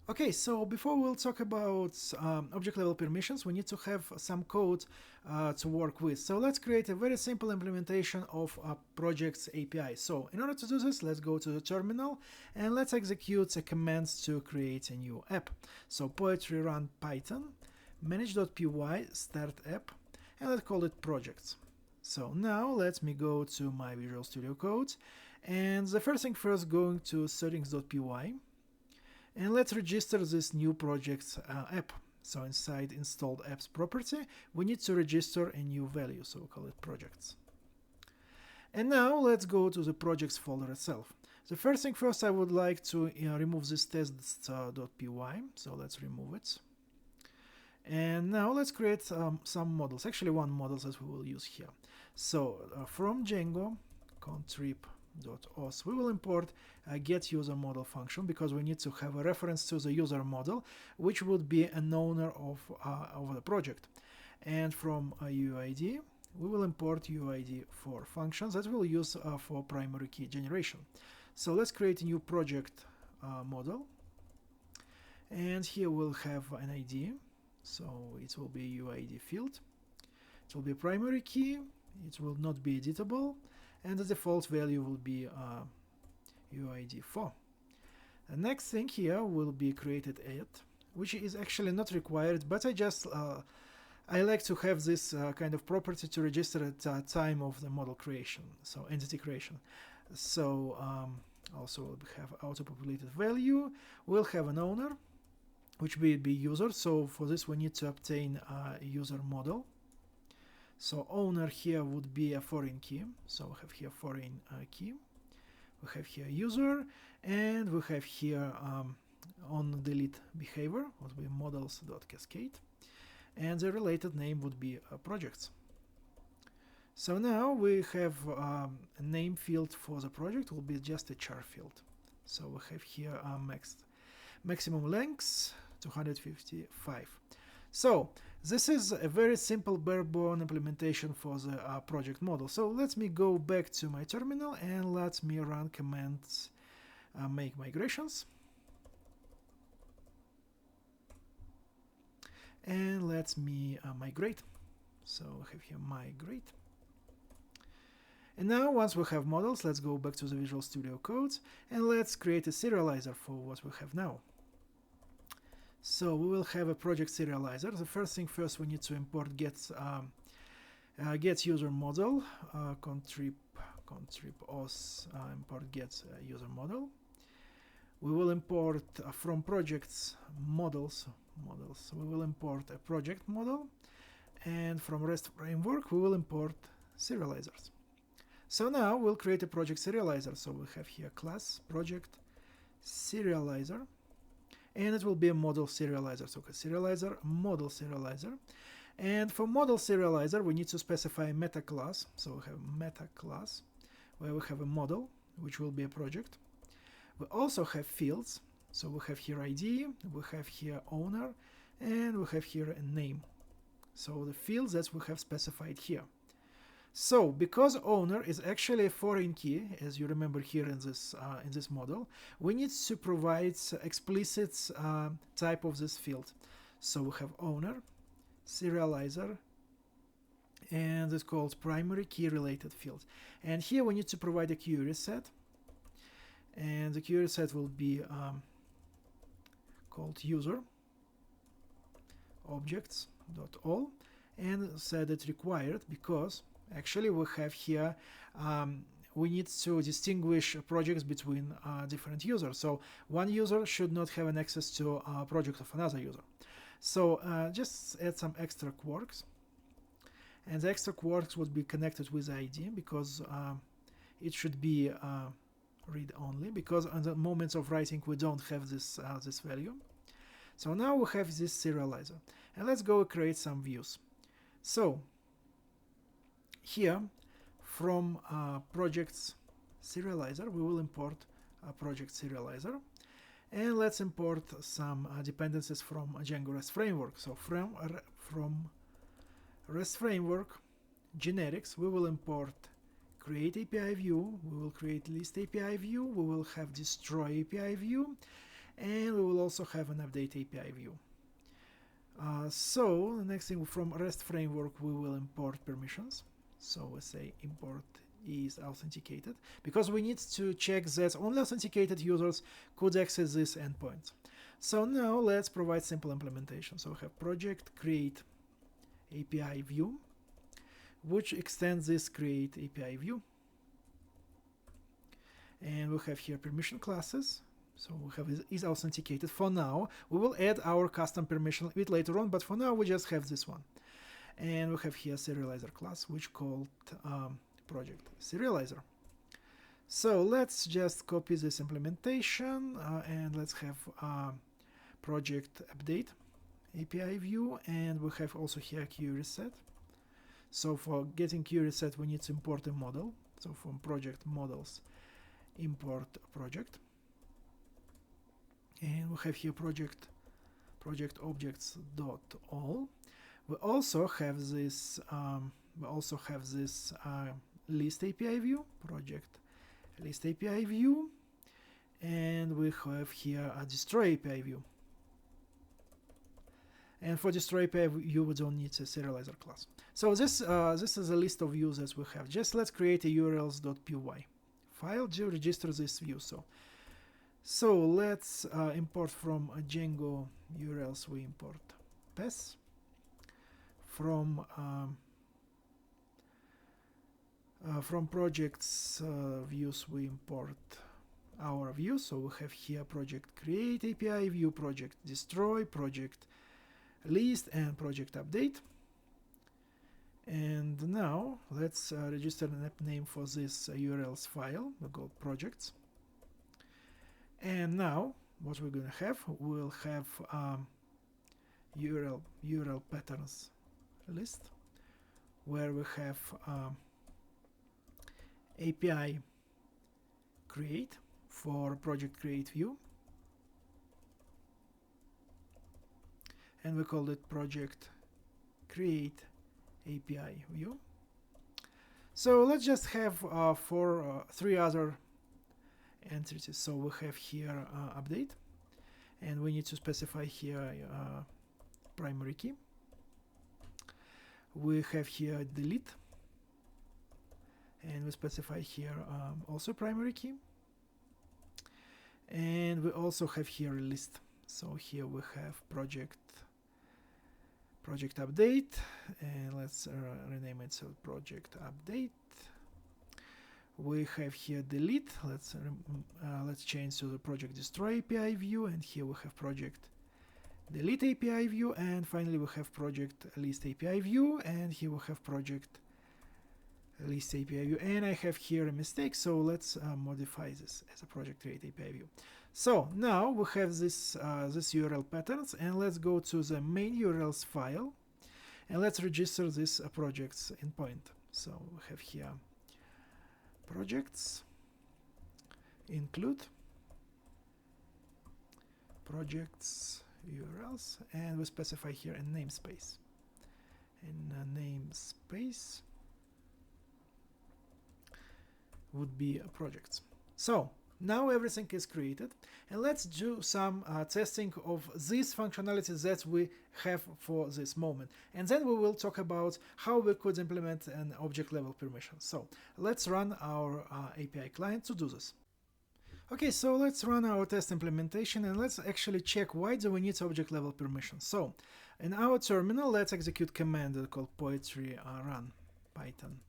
Okay, so before we'll talk about object level permissions, we need to have some code to work with. So let's create a very simple implementation of a project's API. So in order to do this, let's go to the terminal and let's execute a command to create a new app. So poetry run python manage.py start app, and let's call it projects. So now let me go to my Visual Studio Code, and the first thing first, going to settings.py. And let's register this new project's app. So inside installed apps property, we need to register a new value, so we'll call it projects. And now let's go to the projects folder itself. The first thing first, I would like to remove this test.py, so let's remove it. And now let's create some models, actually one model that we will use here. So from Django contrib.os, we will import a getUserModel function because we need to have a reference to the user model, which would be an owner of the project. And from UID, we will import UID for functions that we'll use for primary key generation. So let's create a new project model, and here we'll have an ID. So it will be UID field. It will be primary key. It will not be editable, and the default value will be UID4. The next thing here will be created at, which is actually not required, but I like to have this kind of property to register at time of the model creation, so entity creation. So also we'll have auto-populated value. We'll have an owner, which will be user. So for this we need to obtain a user model. So owner here would be a foreign key. So we have here foreign key. We have here user, and we have here on delete behavior would be models.cascade, and the related name would be projects. So now we have a name field for the project will be just a char field. So we have here maximum length 255. So this is a very simple bare-bone implementation for the project model. So let me go back to my terminal and let me run commands make migrations. And let me migrate. So we have here migrate. And now once we have models, let's go back to the Visual Studio Code and let's create a serializer for what we have now. So we will have a project serializer. The first thing first, we need to import getUserModel contrib.os import getUserModel. We will import from projects models. We will import a project model, and from REST framework we will import serializers. So now we'll create a project serializer. So we have here class project serializer, and it will be a model serializer. So serializer, model serializer. And for model serializer, we need to specify a meta class. So we have meta class, where we have a model, which will be a project. We also have fields. So we have here ID, we have here owner, and we have here a name. So the fields that we have specified here. So because owner is actually a foreign key, as you remember here in this model, we need to provide explicit type of this field. So we have owner, serializer, and it's called primary key related field. And here we need to provide a query set, and the query set will be called user objects.all, and set it required because actually we have here we need to distinguish projects between different users. So one user should not have an access to a project of another user. So just add some extra quirks, and the extra quirks would be connected with ID because it should be read only, because on the moments of writing we don't have this this value. So now we have this serializer, and let's go create some views. So here from projects serializer we will import a project serializer, and let's import some dependencies from Django REST framework. So from REST framework generics we will import create API view, we will create list API view, we will have destroy API view, and we will also have an update API view. So the next thing, from REST framework we will import permissions. So we say import is authenticated, because we need to check that only authenticated users could access this endpoint. So now let's provide simple implementation. So we have project create API view, which extends this create API view. And we have here permission classes. So we have is authenticated. For now, we will add our custom permission a bit later on, but for now we just have this one. And we have here serializer class, which called project serializer. So let's just copy this implementation and let's have project update API view, and we have also here queue reset. So for getting queue reset, we need to import a model. So from project models, import project. And we have here project objects dot all. We also have this list API view, project list API view, and we have here a destroy API view. And for destroy API view, we don't need a serializer class. So this is a list of views that we have. Just let's create a urls.py file to register this view. So let's import from Django URLs. We import pass. From projects views, we import our view. So we have here project create API view, project destroy, project list, and project update. And now let's register an app name for this URLs file. We'll go projects. And now what we're going to have, we'll have URL patterns list, where we have API create for project create view, and we call it project create API view. So let's just have three other entities. So we have here update, and we need to specify here primary key. We have here delete, and we specify here also primary key, and we also have here a list. So here we have project update, and let's rename it so project update. We have here delete. Let's change to the project destroy API view, and here we have project delete API view, and finally we have project list API view, and here we have project list API view, and I have here a mistake, so let's modify this as a project create API view. So now we have this URL patterns, and let's go to the main URLs file, and let's register this projects endpoint. So we have here projects include projects URLs, and we specify here a namespace. And a namespace would be projects. So now everything is created, and let's do some testing of these functionalities that we have for this moment, and then we will talk about how we could implement an object level permission. So let's run our API client to do this. Okay, so let's run our test implementation, and let's actually check why do we need object level permission. So in our terminal, let's execute command called poetry run python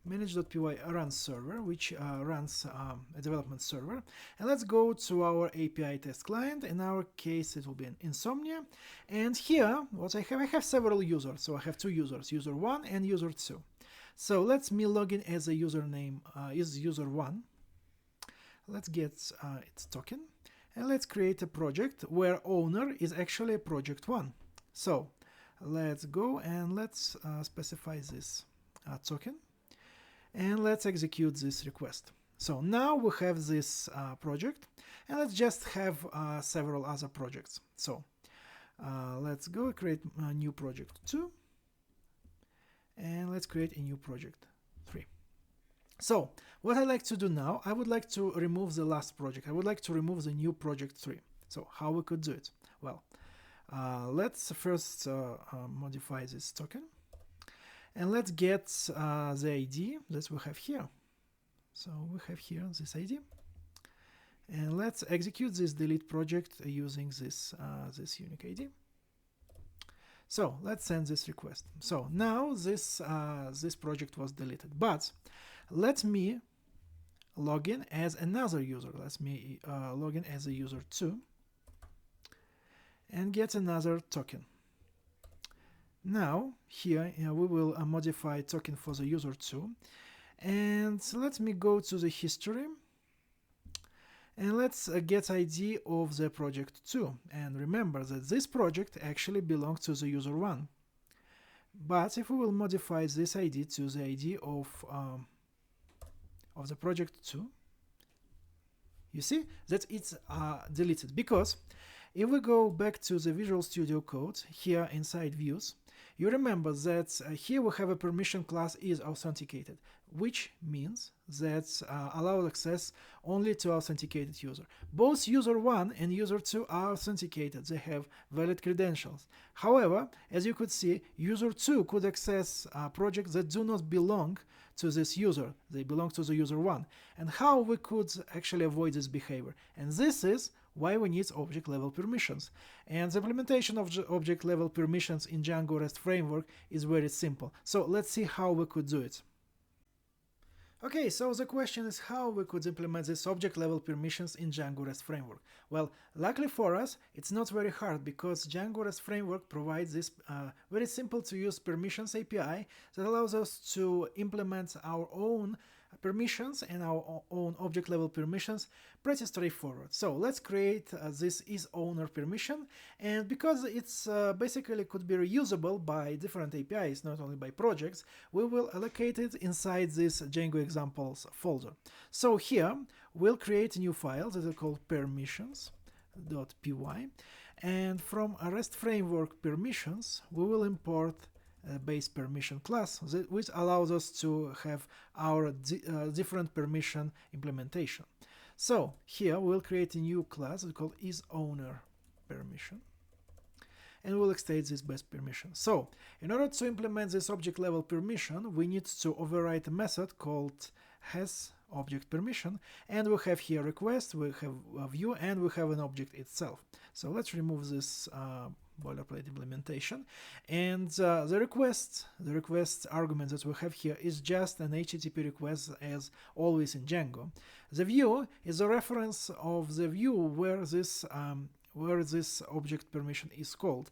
manage.py run server, which runs a development server. And let's go to our API test client. In our case, it will be an Insomnia. And here, what I have several users. So I have two users, user 1 and user 2. So let's me log in as a username is user 1. Let's get its token, and let's create a project where owner is actually a project 1. So let's go and let's specify this token, and let's execute this request. So now we have this project, and let's just have several other projects. So let's go create a new project 2, and let's create a new project 3. So what I like to do now, I would like to remove the last project. I would like to remove the new project 3. So how we could do it? Well, let's first modify this token, and let's get the ID that we have here. So we have here this ID, and let's execute this delete project using this this unique ID. So let's send this request. So now this this project was deleted, but let me log in as another user. Let me log in as a user 2 and get another token. Now here we will modify token for the user 2, and let me go to the history, and let's get ID of the project 2, and remember that this project actually belongs to the user 1. But if we will modify this ID to the ID of the project 2, you see that it's deleted, because if we go back to the Visual Studio Code here inside views, you remember that here we have a permission class IsAuthenticated, which means that allows access only to authenticated user. Both user 1 and user 2 are authenticated, they have valid credentials. However, as you could see, user 2 could access projects that do not belong to this user, they belong to the user 1. And how we could actually avoid this behavior? And this is why we need object level permissions. And the implementation of object level permissions in Django REST framework is very simple. So let's see how we could do it. Okay, so the question is how we could implement this object level permissions in Django REST framework. Well, luckily for us, it's not very hard, because Django REST framework provides this very simple to use permissions API that allows us to implement our own permissions and our own object level permissions pretty straightforward. So let's create this IsOwnerPermission, and because it's basically could be reusable by different APIs, not only by projects, we will allocate it inside this Django examples folder. So here we'll create a new file that is called permissions.py, and from a REST framework permissions we will import base permission class, which allows us to have our different permission implementation. So here we'll create a new class called IsOwnerPermission, and we'll extend this base permission. So in order to implement this object level permission, we need to override a method called hasObjectPermission, and we have here request, we have a view, and we have an object itself. So let's remove this boilerplate implementation, and the request argument that we have here is just an HTTP request, as always in Django. The view is a reference of the view where this object permission is called.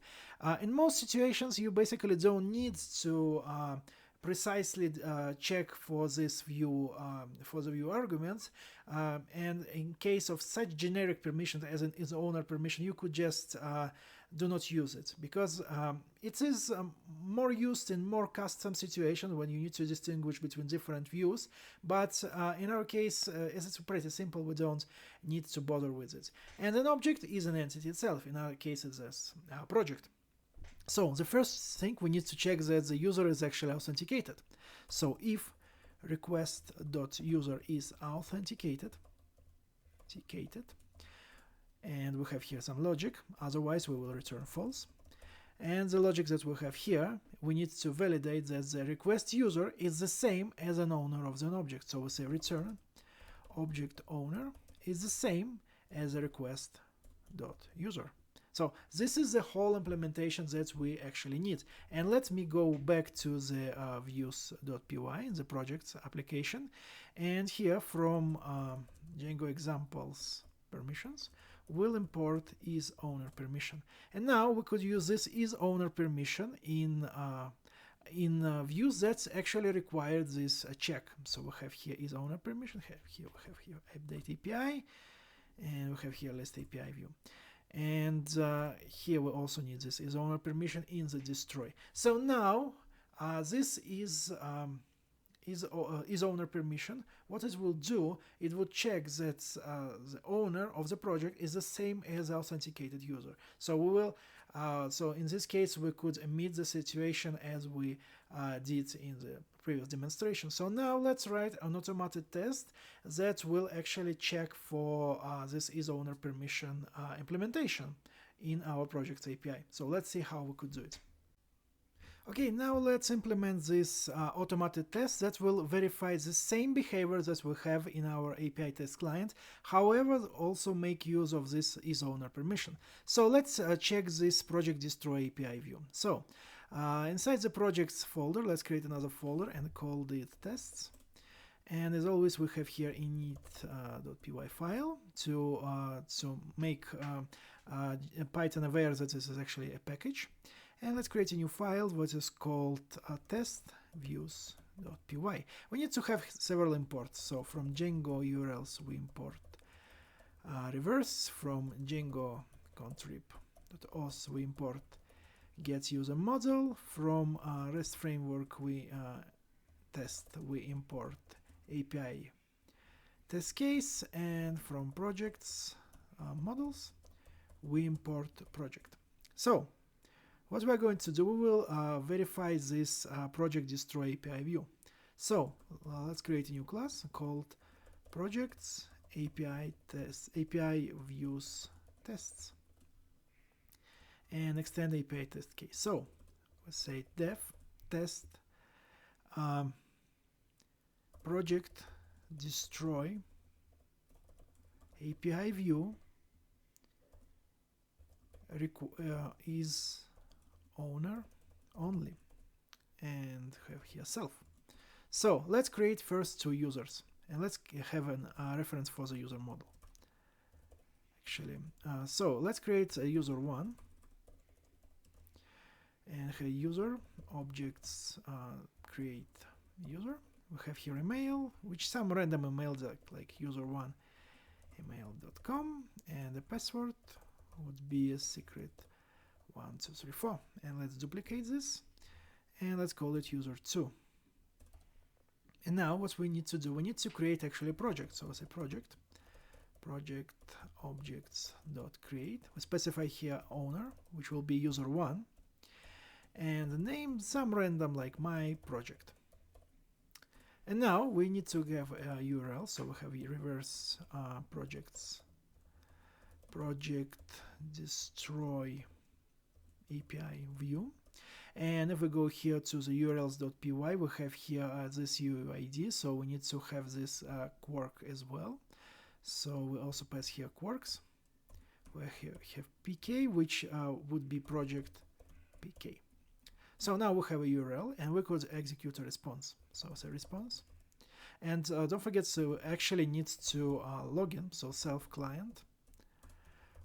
In most situations, you basically don't need to precisely check for this view for the view arguments, and in case of such generic permission as an IsOwnerPermission, you could just do not use it, because it is more used in more custom situations when you need to distinguish between different views, but in our case, as it's pretty simple, we don't need to bother with it. And an object is an entity itself. In our case, it's a project. So the first thing, we need to check that the user is actually authenticated. So if request.user is authenticated, and we have here some logic, otherwise we will return false. And the logic that we have here, we need to validate that the request user is the same as an owner of the object. So we say return object owner is the same as the request.user. So this is the whole implementation that we actually need. And let me go back to the views.py in the project's application, and here from Django examples permissions, we'll import IsOwnerPermission. And now we could use this IsOwnerPermission in views that actually require this check. So we have here IsOwnerPermission, we have here update API, and we have here list API view. And here we also need this IsOwnerPermission in the destroy. So now this is IsOwnerPermission, what it will do, it will check that the owner of the project is the same as the authenticated user. So we will, so in this case, we could meet the situation as we did in the previous demonstration. So now let's write an automated test that will actually check for this IsOwnerPermission implementation in our project API. So let's see how we could do it. Okay, now let's implement this automated test that will verify the same behavior that we have in our API test client, however, also make use of this IsOwnerPermission. So let's check this project destroy API view. So inside the projects folder, let's create another folder and call it tests. And as always, we have here init.py file to make Python aware that this is actually a package. And let's create a new file what is called test views.py. We need to have several imports. So from Django URLs we import reverse. From Django contrib.os we import get user model. From REST framework we import API test case, and from projects models we import project. So what we're going to do, we will verify this project destroy API view. So let's create a new class called projects API views tests and extend API test case. So let's say def test project destroy API view is owner only, and have here self. So let's create first two users, and let's have a reference for the user model. Actually, so let's create a user 1 and have user objects create user. We have here email, which some random email like user1 email.com, and the password would be a secret 1, 2, 3, 4. And let's duplicate this and let's call it user2. And now what we need to do, we need to create actually a project. So let's say project objects.create. We specify here owner, which will be user1, and the name some random like my project. And now we need to have a URL, so we have a reverse projects project destroy API view. And if we go here to the urls.py, we have here this UUID, so we need to have this quirk as well. So we also pass here quirks. We have pk, which would be project pk. So now we have a URL, and we could execute a response. So say response. And don't forget to actually need to log in, so self client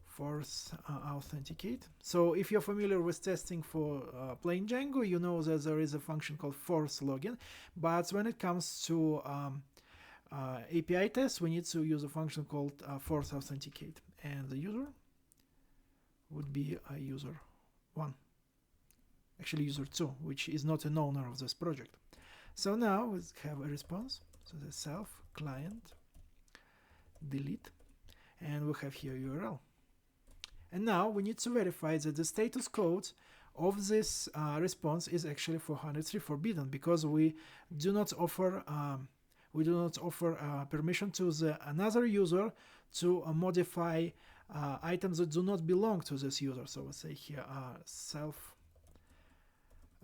force authenticate. So if you're familiar with testing for plain Django, you know that there is a function called force login. But when it comes to API tests, we need to use a function called force authenticate. And the user would be a user 1. Actually user 2, which is not an owner of this project. So now we have a response. So the self client delete, and we have here URL. And now we need to verify that the status code of this response is actually 403 forbidden, because we do not offer permission to another user to modify items that do not belong to this user. So let's say here self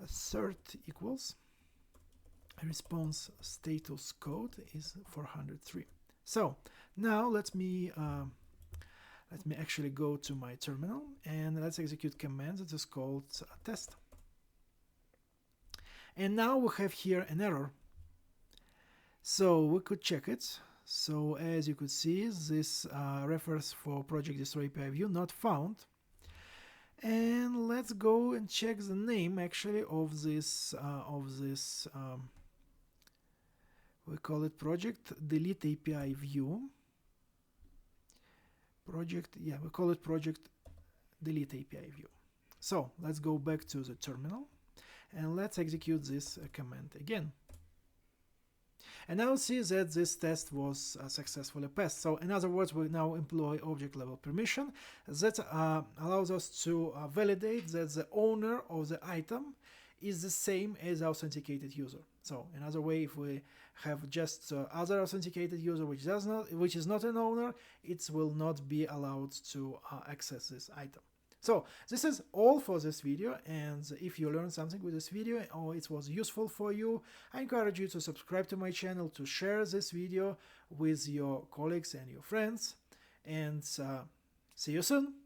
assert equals response status code is 403. So now let me actually go to my terminal and let's execute command that is called test. And now we have here an error. So we could check it. So as you could see, this refers for project destroy API view not found. And let's go and check the name actually of this we call it project delete API view. We call it project delete API view. So let's go back to the terminal and let's execute this command again. And now see that this test was successfully passed. So in other words, we now employ object level permission that allows us to validate that the owner of the item is the same as authenticated user. So another way, if we have just other authenticated user which is not an owner, it will not be allowed to access this item. So this is all for this video, and if you learned something with this video or it was useful for you, I encourage you to subscribe to my channel, to share this video with your colleagues and your friends, and see you soon.